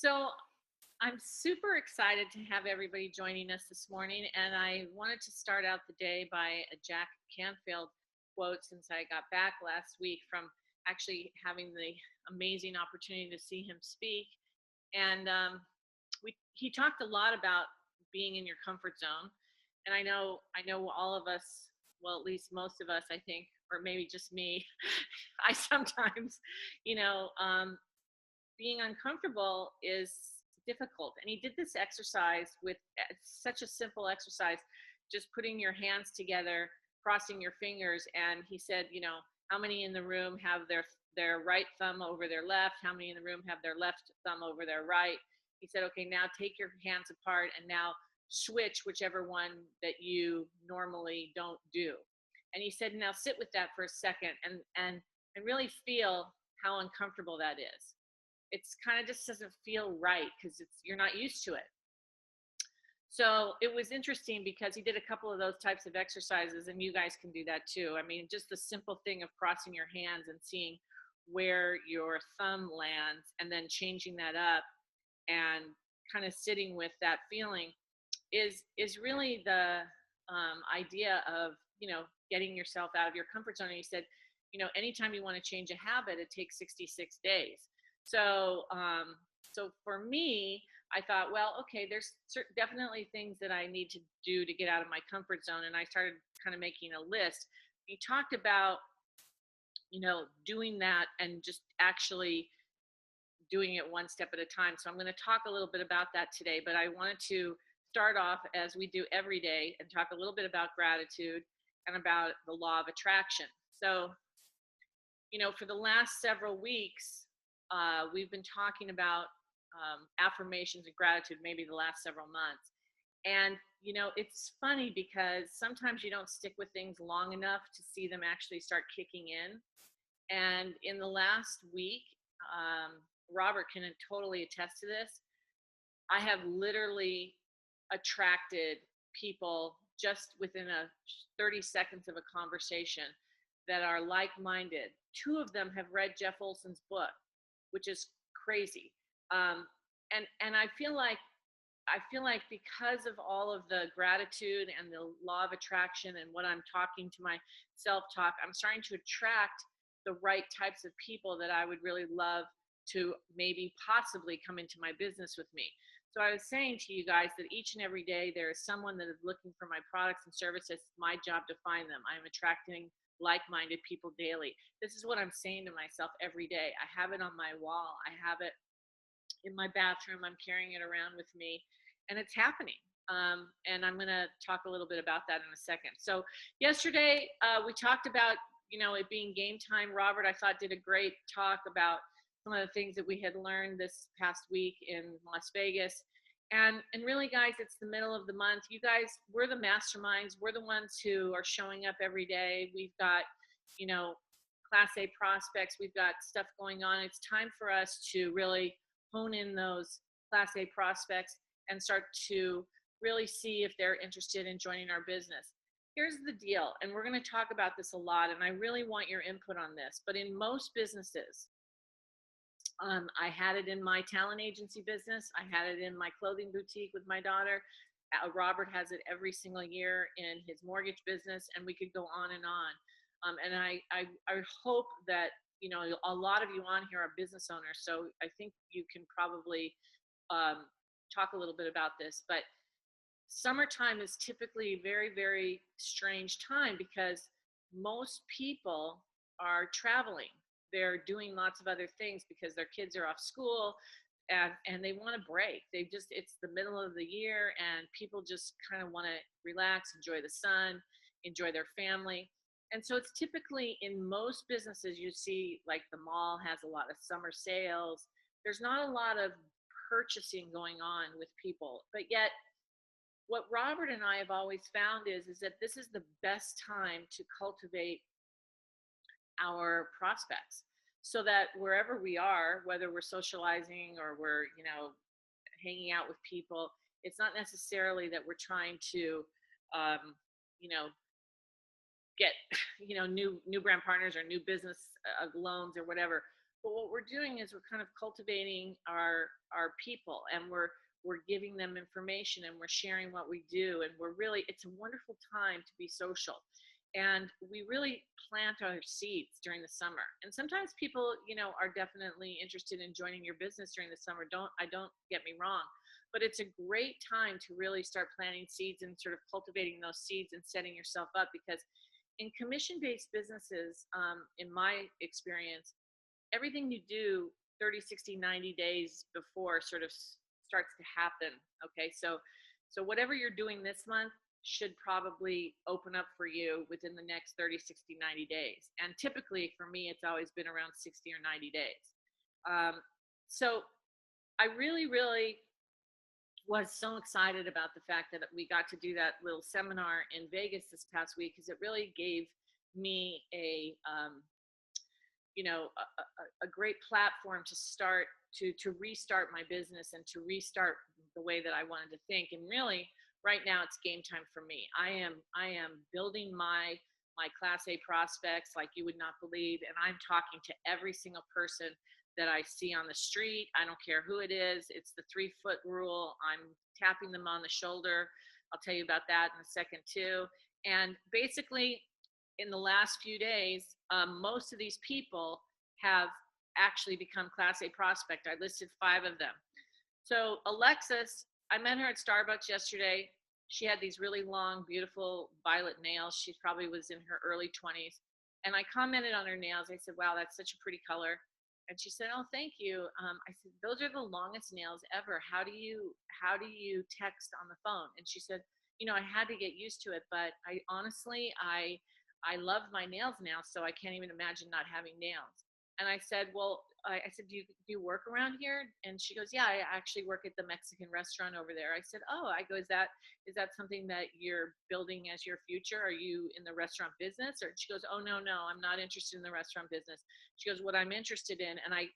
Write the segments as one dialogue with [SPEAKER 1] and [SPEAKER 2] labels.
[SPEAKER 1] So I'm super excited to have everybody joining us this morning. And I wanted to start out the day by a Jack Canfield quote since I got back last week from actually having the amazing opportunity to see him speak. And he talked a lot about being in your comfort zone. And I know all of us, well, at least most of us, I think, or maybe just me, I sometimes, you know, being uncomfortable is difficult. And he did this exercise with such a simple exercise, just putting your hands together, crossing your fingers. And he said, how many in the room have their right thumb over their left? How many in the room have their left thumb over their right? He said, okay, now take your hands apart and now switch whichever one that you normally don't do. And he said, now sit with that for a second and really feel how uncomfortable that is. It's kind of just doesn't feel right because you're not used to it. So it was interesting because he did a couple of those types of exercises, and you guys can do that too. I mean, just the simple thing of crossing your hands and seeing where your thumb lands and then changing that up and kind of sitting with that feeling is really the idea of getting yourself out of your comfort zone. And he said, anytime you want to change a habit, it takes 66 days. So for me, I thought, well, okay, there's definitely things that I need to do to get out of my comfort zone, and I started kind of making a list. He talked about doing that and just actually doing it one step at a time. So I'm going to talk a little bit about that today, but I wanted to start off as we do every day and talk a little bit about gratitude and about the law of attraction. So, for the last several weeks, we've been talking about affirmations and gratitude, maybe the last several months. And, it's funny because sometimes you don't stick with things long enough to see them actually start kicking in. And in the last week, Robert can totally attest to this. I have literally attracted people just within a 30 seconds of a conversation that are like-minded. Two of them have read Jeff Olson's book, which is crazy. And I feel like because of all of the gratitude and the law of attraction and what I'm talking to my self-talk, I'm starting to attract the right types of people that I would really love to maybe possibly come into my business with me. So I was saying to you guys that each and every day there is someone that is looking for my products and services. It's my job to find them. I'm attracting like-minded people daily. This is what I'm saying to myself every day. I have it on my wall. I have it in my bathroom. I'm carrying it around with me, and it's happening. And I'm going to talk a little bit about that in a second. So yesterday we talked about it being game time. Robert, I thought, did a great talk about some of the things that we had learned this past week in Las Vegas. And really, guys, it's the middle of the month. You guys, we're the masterminds. We're the ones who are showing up every day. We've got, Class A prospects. We've got stuff going on. It's time for us to really hone in those Class A prospects and start to really see if they're interested in joining our business. Here's the deal, and we're going to talk about this a lot, and I really want your input on this. But in most businesses, I had it in my talent agency business. I had it in my clothing boutique with my daughter. Robert has it every single year in his mortgage business, and we could go on and on. And I hope that, a lot of you on here are business owners, so I think you can probably talk a little bit about this. But summertime is typically a very, very strange time because most people are traveling. They're doing lots of other things because their kids are off school, and they want a break. It's the middle of the year and people just kind of want to relax, enjoy the sun, enjoy their family. And so it's typically in most businesses you see, like, the mall has a lot of summer sales. There's not a lot of purchasing going on with people, but yet what Robert and I have always found is that this is the best time to cultivate our prospects, so that wherever we are, whether we're socializing or we're, hanging out with people, it's not necessarily that we're trying to, you know, get, new brand partners or new business loans or whatever. But what we're doing is we're kind of cultivating our people, and we're giving them information, and we're sharing what we do, and we're really, it's a wonderful time to be social. And we really plant our seeds during the summer. And sometimes people, are definitely interested in joining your business during the summer. Don't get me wrong, but it's a great time to really start planting seeds and sort of cultivating those seeds and setting yourself up, because in commission-based businesses, in my experience, everything you do 30, 60, 90 days before sort of starts to happen. Okay. So whatever you're doing this month should probably open up for you within the next 30, 60, 90 days. And typically for me, it's always been around 60 or 90 days. So I really, really was so excited about the fact that we got to do that little seminar in Vegas this past week, because it really gave me a great platform to start to restart my business and to restart the way that I wanted to think. And really, right now, it's game time for me. I am building my Class A prospects like you would not believe, and I'm talking to every single person that I see on the street. I don't care who it is. It's the 3-foot rule. I'm tapping them on the shoulder. I'll tell you about that in a second too. And basically, in the last few days, most of these people have actually become Class A prospect. I listed 5 of them. So Alexis, I met her at Starbucks yesterday. She had these really long, beautiful violet nails. She probably was in her early 20s. And I commented on her nails. I said, wow, that's such a pretty color. And she said, oh, thank you. I said, those are the longest nails ever. How do you text on the phone? And she said, I had to get used to it, but I honestly, I love my nails now, so I can't even imagine not having nails. And I said, well, I said, do you work around here? And she goes, yeah, I actually work at the Mexican restaurant over there. I said, oh, I go, is that something that you're building as your future? Are you in the restaurant business? Or she goes, oh, no, I'm not interested in the restaurant business. She goes, what I'm interested in, and I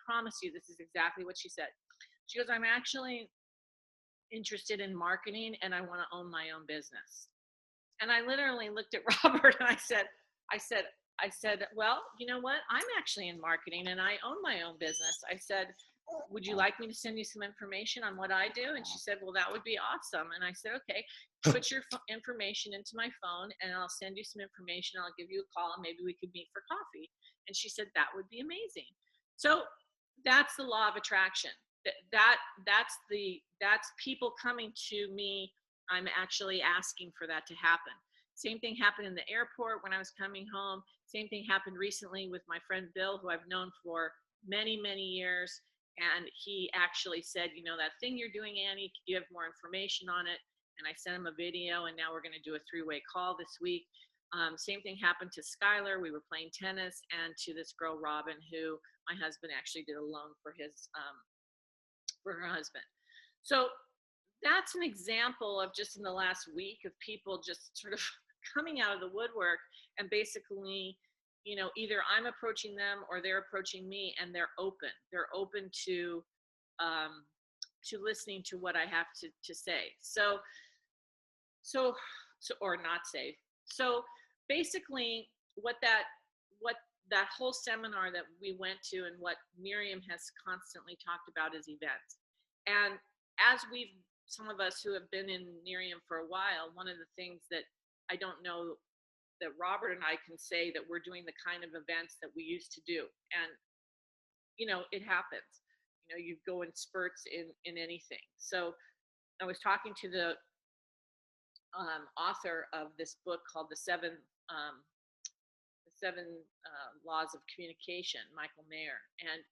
[SPEAKER 1] promise you, this is exactly what she said. She goes, I'm actually interested in marketing, and I want to own my own business. And I literally looked at Robert and I said, well, you know what? I'm actually in marketing and I own my own business. I said, would you like me to send you some information on what I do? And she said, well, that would be awesome. And I said, okay, put your information into my phone and I'll send you some information. I'll give you a call and maybe we could meet for coffee. And she said, that would be amazing. So that's the law of attraction. That's people coming to me. I'm actually asking for that to happen. Same thing happened in the airport when I was coming home. Same thing happened recently with my friend Bill, who I've known for many, many years. And he actually said, that thing you're doing, Annie, can you have more information on it? And I sent him a video, and now we're going to do a 3-way call this week. Same thing happened to Skylar. We were playing tennis, and to this girl, Robin, who my husband actually did a loan for her husband. So that's an example of just in the last week of people just sort of coming out of the woodwork and basically, either I'm approaching them or they're approaching me, and they're open to listening to what I have to say. So or not say. So basically what that whole seminar that we went to and what Miriam has constantly talked about is events. And as some of us who have been in Miriam for a while, one of the things that I don't know that Robert and I can say that we're doing the kind of events that we used to do. And, it happens. You go in spurts in anything. So I was talking to the author of this book called The Seven Laws of Communication, Michael Mayer. And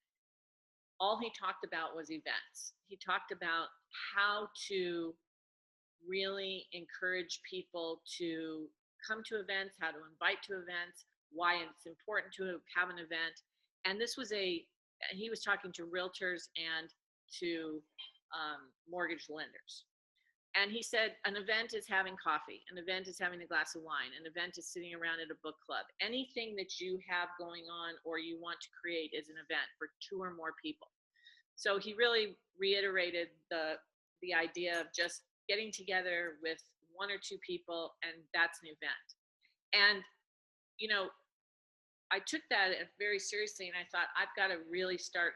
[SPEAKER 1] all he talked about was events. He talked about how to really encourage people to come to events, how to invite to events, why it's important to have an event. And he was talking to realtors and to mortgage lenders. And he said, an event is having coffee, an event is having a glass of wine, an event is sitting around at a book club. Anything that you have going on or you want to create is an event for 2 or more people. So he really reiterated the idea of just getting together with 1 or 2 people, and that's an event. And, I took that very seriously, and I thought I've got to really start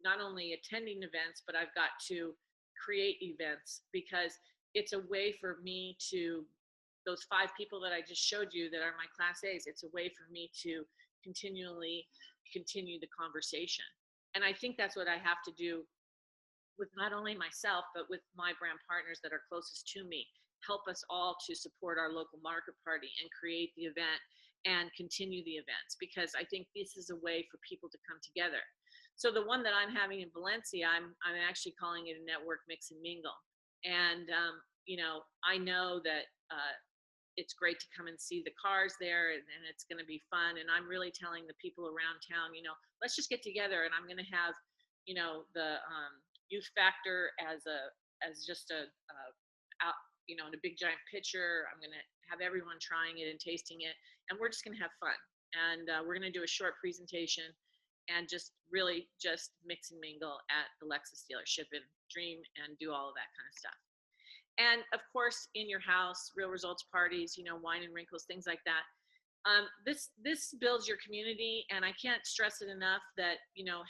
[SPEAKER 1] not only attending events, but I've got to create events, because it's a way for me to, those 5 people that I just showed you that are my class A's, it's a way for me to continually continue the conversation. And I think that's what I have to do with not only myself, but with my brand partners that are closest to me. Help us all to support our local market party and create the event and continue the events, because I think this is a way for people to come together. So the one that I'm having in Valencia, I'm actually calling it a network mix and mingle. And I know that it's great to come and see the cars there, and it's going to be fun. And I'm really telling the people around town, let's just get together, and I'm going to have, the youth factor as just out, in a big giant pitcher. I'm going to have everyone trying it and tasting it, and we're just going to have fun. And we're going to do a short presentation and just really just mix and mingle at the Lexus dealership and dream and do all of that kind of stuff. And of course, in your house, real results parties, wine and wrinkles, things like that. This builds your community, and I can't stress it enough that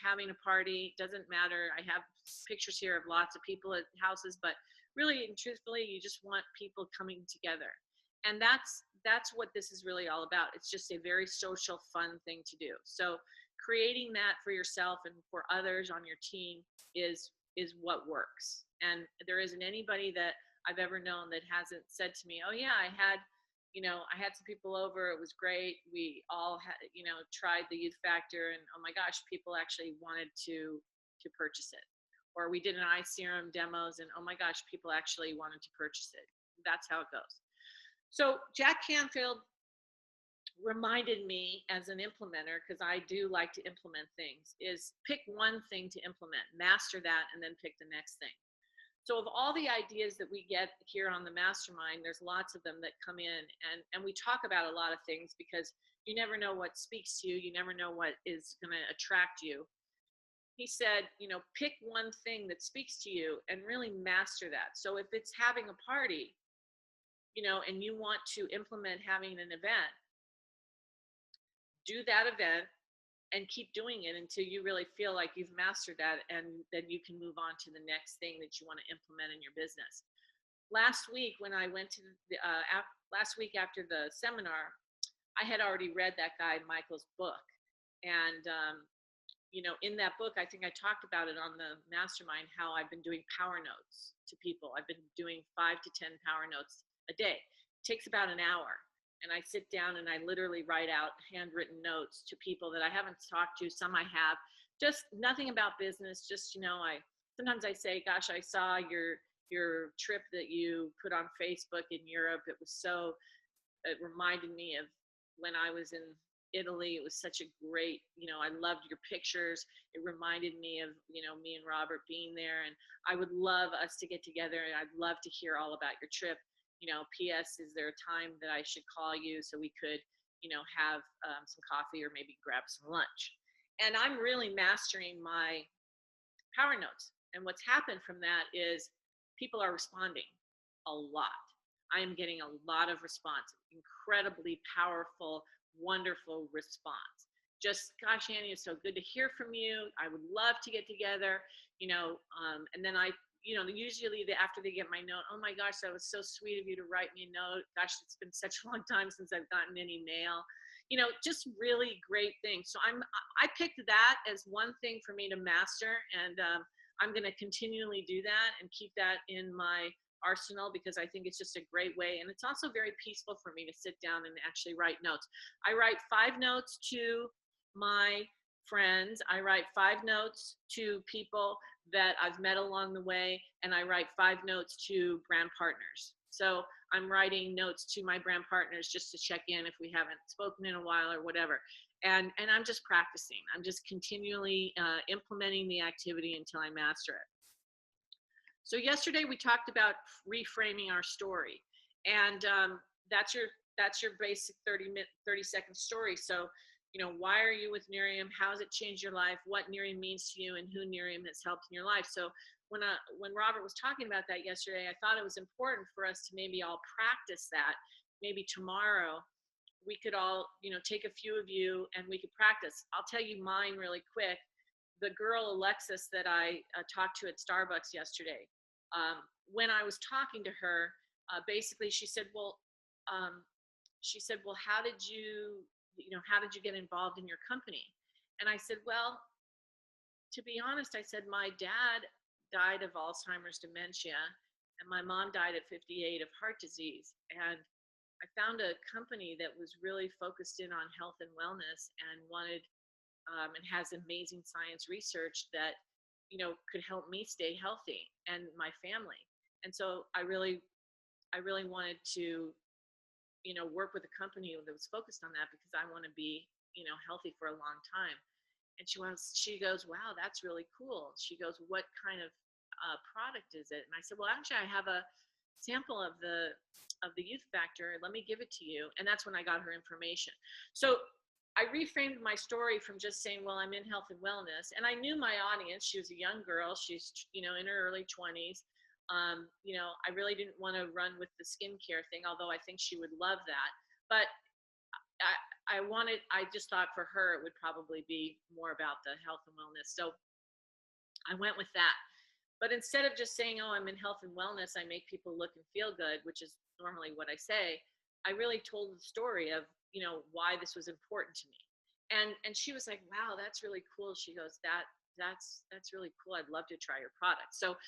[SPEAKER 1] having a party doesn't matter. I have pictures here of lots of people at houses, but really and truthfully, you just want people coming together, and that's what this is really all about. It's just a very social, fun thing to do. So creating that for yourself and for others on your team is what works. And there isn't anybody that I've ever known that hasn't said to me, "Oh yeah, I had some people over. It was great. We all had, tried the youth factor, and oh my gosh, people actually wanted to purchase it." Or we did an eye serum demos, and oh my gosh, people actually wanted to purchase it. That's how it goes. So Jack Canfield reminded me as an implementer, because I do like to implement things, is pick one thing to implement, master that, and then pick the next thing. So of all the ideas that we get here on the mastermind, there's lots of them that come in, and we talk about a lot of things, because you never know what speaks to you. You never know what is going to attract you. He said, pick one thing that speaks to you and really master that. So if it's having a party, and you want to implement having an event, do that event and keep doing it until you really feel like you've mastered that, and then you can move on to the next thing that you want to implement in your business. Last week, when I went to last week after the seminar, I had already read that guy Michael's book, and in that book, I think I talked about it on the mastermind, how I've been doing power notes to people. I've been doing 5 to 10 power notes a day. It takes about an hour. And I sit down and I literally write out handwritten notes to people that I haven't talked to. Some I have, just nothing about business. Just, sometimes I say, gosh, I saw your trip that you put on Facebook in Europe. It reminded me of when I was in Italy. It was such a great, I loved your pictures. It reminded me of, me and Robert being there, and I would love us to get together, and I'd love to hear all about your trip. P.S. is there a time that I should call you so we could, have some coffee or maybe grab some lunch? And I'm really mastering my power notes. And what's happened from that is people are responding a lot. I am getting a lot of response, incredibly powerful, wonderful response. Just, gosh, Annie, it's so good to hear from you. I would love to get together, and then usually after they get my note, oh my gosh, that was so sweet of you to write me a note. Gosh, it's been such a long time since I've gotten any mail. Just really great things. So I picked that as one thing for me to master, and I'm going to continually do that and keep that in my arsenal, because I think it's just a great way. And it's also very peaceful for me to sit down and actually write notes. I write 5 notes to my friends. I write 5 notes to people that I've met along the way, and I write 5 notes to brand partners. So I'm writing notes to my brand partners just to check in if we haven't spoken in a while or whatever. And I'm just practicing. I'm just continually implementing the activity until I master it. So yesterday we talked about reframing our story, and that's your basic 30-second story. So, why are you with Nerium? How has it changed your life? What Nerium means to you, and who Nerium has helped in your life? So when Robert was talking about that yesterday, I thought it was important for us to maybe all practice that, maybe tomorrow, we could all, take a few of you and we could practice. I'll tell you mine really quick. The girl Alexis that I talked to at Starbucks yesterday, when I was talking to her, basically she said, well, how did you get involved in your company? And I said, well, to be honest, I said, my dad died of Alzheimer's dementia and my mom died at 58 of heart disease. And I found a company that was really focused in on health and wellness and wanted, and has amazing science research that, could help me stay healthy and my family. And so I really wanted to, work with a company that was focused on that because I want to be, healthy for a long time. And she goes, wow, that's really cool. She goes, what kind of product is it? And I said, well, actually I have a sample of the Youth Factor. Let me give it to you. And that's when I got her information. So I reframed my story from just saying, well, I'm in health and wellness. And I knew my audience. She was a young girl. She's, in her early 20s. I really didn't want to run with the skincare thing, although I think she would love that. But I just thought for her, it would probably be more about the health and wellness. So I went with that. But instead of just saying, oh, I'm in health and wellness, I make people look and feel good, which is normally what I say, I really told the story of, why this was important to me. And she was like, wow, that's really cool. She goes, that's really cool. I'd love to try your product. So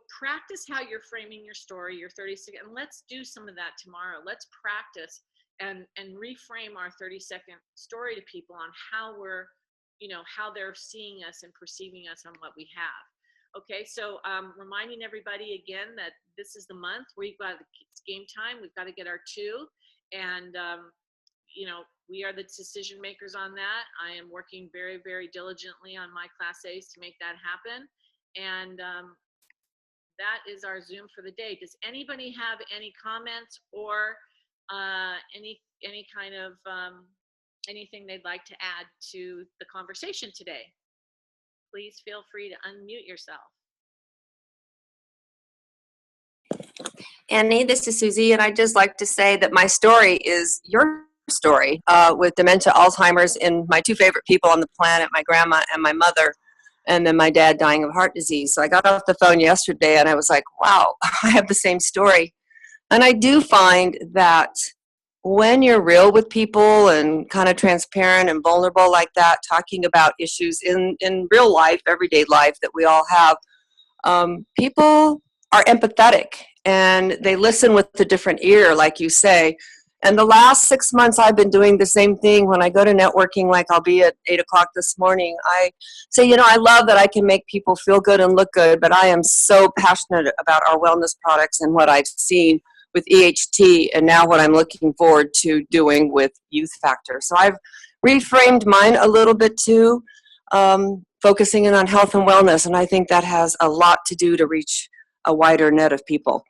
[SPEAKER 1] practice how you're framing your story, your 30-second, and let's do some of that tomorrow. Let's practice and reframe our 30-second story to people on how we're, how they're seeing us and perceiving us on what we have. Okay, so reminding everybody again that this is the month we've got, it's game time. We've got to get our 2, and we are the decision makers on that. I am working very, very diligently on my Class A's to make that happen, and that is our Zoom for the day. Does anybody have any comments or any kind of anything they'd like to add to the conversation today? Please feel free to unmute yourself.
[SPEAKER 2] Annie, this is Susie, and I'd just like to say that my story is your story with dementia, Alzheimer's, and my 2 favorite people on the planet, my grandma and my mother, and then my dad dying of heart disease. So I got off the phone yesterday, and I was like, wow, I have the same story. And I do find that when you're real with people and kind of transparent and vulnerable like that, talking about issues in real life, everyday life that we all have, people are empathetic and they listen with a different ear, like you say. And the last 6 months, I've been doing the same thing. When I go to networking, like I'll be at 8 o'clock this morning, I say, I love that I can make people feel good and look good, but I am so passionate about our wellness products and what I've seen with EHT and now what I'm looking forward to doing with Youth Factor. So I've reframed mine a little bit too, focusing in on health and wellness, and I think that has a lot to do to reach a wider net of people.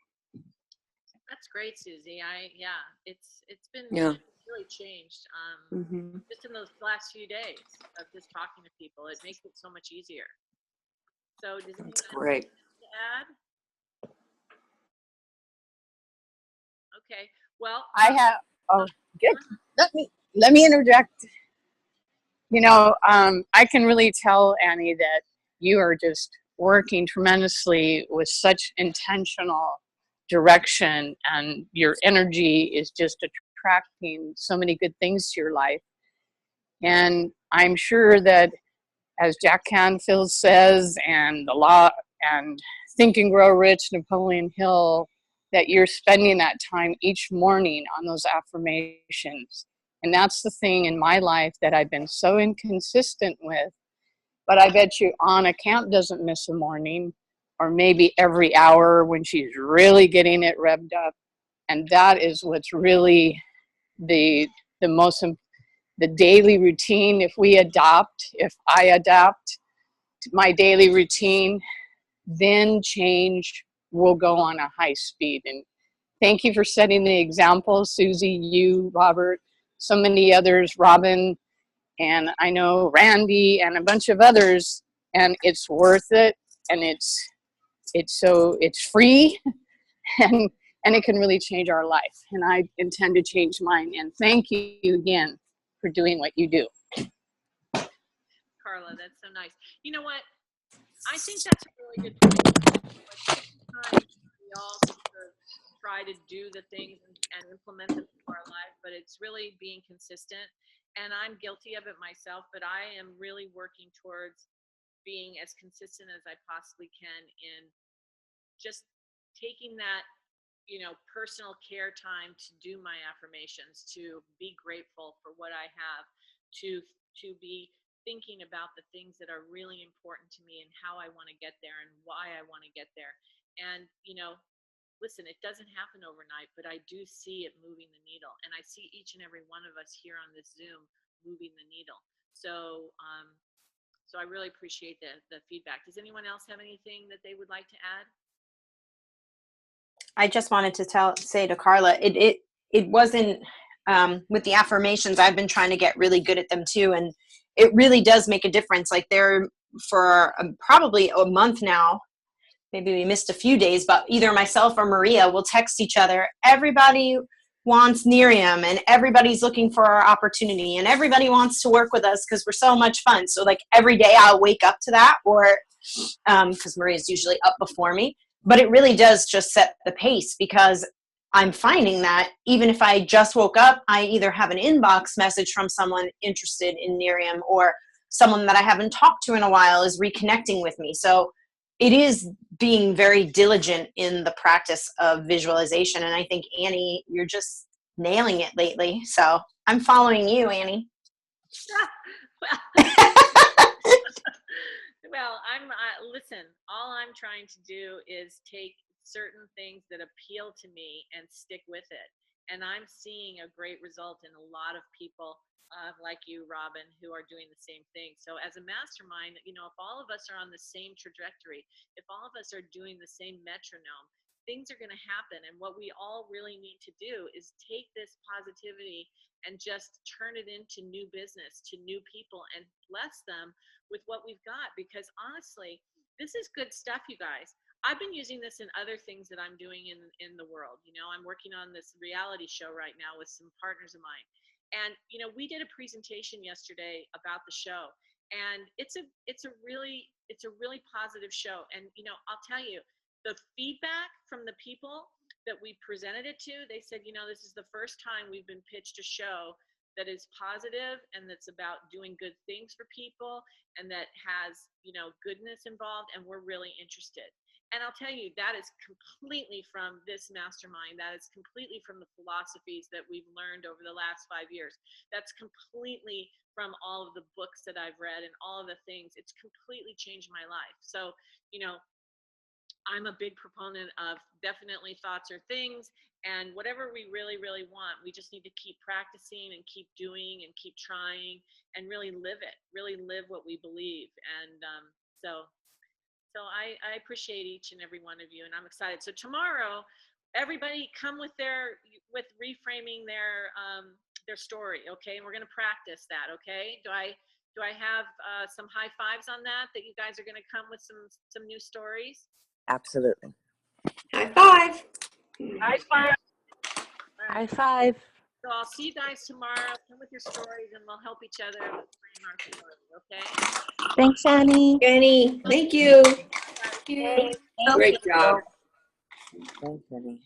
[SPEAKER 1] That's great, Susie. It's been really changed just in those last few days of just talking to people. It makes it so much easier. So does anyone have anything to add? Okay. Well,
[SPEAKER 3] I have. Oh, good. Let me interject. I can really tell, Annie, that you are just working tremendously with such intentional direction, and your energy is just attracting so many good things to your life. And I'm sure that, as Jack Canfield says, and the law and Think and Grow Rich, Napoleon Hill, that you're spending that time each morning on those affirmations. And that's the thing in my life that I've been so inconsistent with. But I bet you Anna Camp doesn't miss a morning, or maybe every hour when she's really getting it revved up. And that is what's really the daily routine. If I adopt my daily routine, then change will go on a high speed. And thank you for setting the example, Susie, you, Robert, so many others, Robin, and I know Randy and a bunch of others, and it's worth it, and it's free, and and it can really change our life. And I intend to change mine. And thank you again for doing what you do.
[SPEAKER 1] Carla, that's so nice. You know what? I think that's a really good point. Like, sometimes we all sort of try to do the things and implement them into our life, but it's really being consistent. And I'm guilty of it myself, but I am really working towards being as consistent as I possibly can in just taking that, personal care time to do my affirmations, to be grateful for what I have, to be thinking about the things that are really important to me and how I want to get there and why I want to get there. And, listen, it doesn't happen overnight, but I do see it moving the needle. And I see each and every one of us here on this Zoom moving the needle. So, so I really appreciate the feedback. Does anyone else have anything that they would like to add?
[SPEAKER 4] I just wanted to say to Carla, it wasn't with the affirmations. I've been trying to get really good at them too, and it really does make a difference. Like they're for probably a month now. Maybe we missed a few days, but either myself or Maria will text each other. Everybody wants Nerium, and everybody's looking for our opportunity, and everybody wants to work with us because we're so much fun. So like every day I'll wake up to that, or because Maria's usually up before me. But it really does just set the pace, because I'm finding that even if I just woke up, I either have an inbox message from someone interested in Nerium, or someone that I haven't talked to in a while is reconnecting with me. So it is being very diligent in the practice of visualization. And I think, Annie, you're just nailing it lately. So I'm following you, Annie.
[SPEAKER 1] Well, listen, all I'm trying to do is take certain things that appeal to me and stick with it. And I'm seeing a great result in a lot of people like you, Robin, who are doing the same thing. So as a mastermind, if all of us are on the same trajectory, if all of us are doing the same metronome, things are going to happen. And what we all really need to do is take this positivity and just turn it into new business, to new people, and bless them with what we've got. Because honestly, this is good stuff, you guys. I've been using this in other things that I'm doing in the world. I'm working on this reality show right now with some partners of mine. And, we did a presentation yesterday about the show, and it's a really positive show. And, I'll tell you, the feedback from the people that we presented it to, they said, this is the first time we've been pitched a show that is positive and that's about doing good things for people and that has, goodness involved, and we're really interested. And I'll tell you, that is completely from this mastermind. That is completely from the philosophies that we've learned over the last 5 years. That's completely from all of the books that I've read and all of the things. It's completely changed my life. So, I'm a big proponent of definitely thoughts are things, and whatever we really, really want, we just need to keep practicing and keep doing and keep trying and really live it, really live what we believe. And so I appreciate each and every one of you, and I'm excited. So tomorrow, everybody come with reframing their story, okay? And we're going to practice that, okay? Do I have some high fives on that you guys are going to come with some new stories?
[SPEAKER 5] Absolutely.
[SPEAKER 2] High five.
[SPEAKER 1] High five.
[SPEAKER 5] High five.
[SPEAKER 1] So I'll see you guys tomorrow. Come with your stories, and we'll help each other frame our story, okay?
[SPEAKER 5] Thanks, Annie.
[SPEAKER 2] Annie, thank you.
[SPEAKER 1] Yay.
[SPEAKER 2] Great job.
[SPEAKER 5] Thanks, Annie.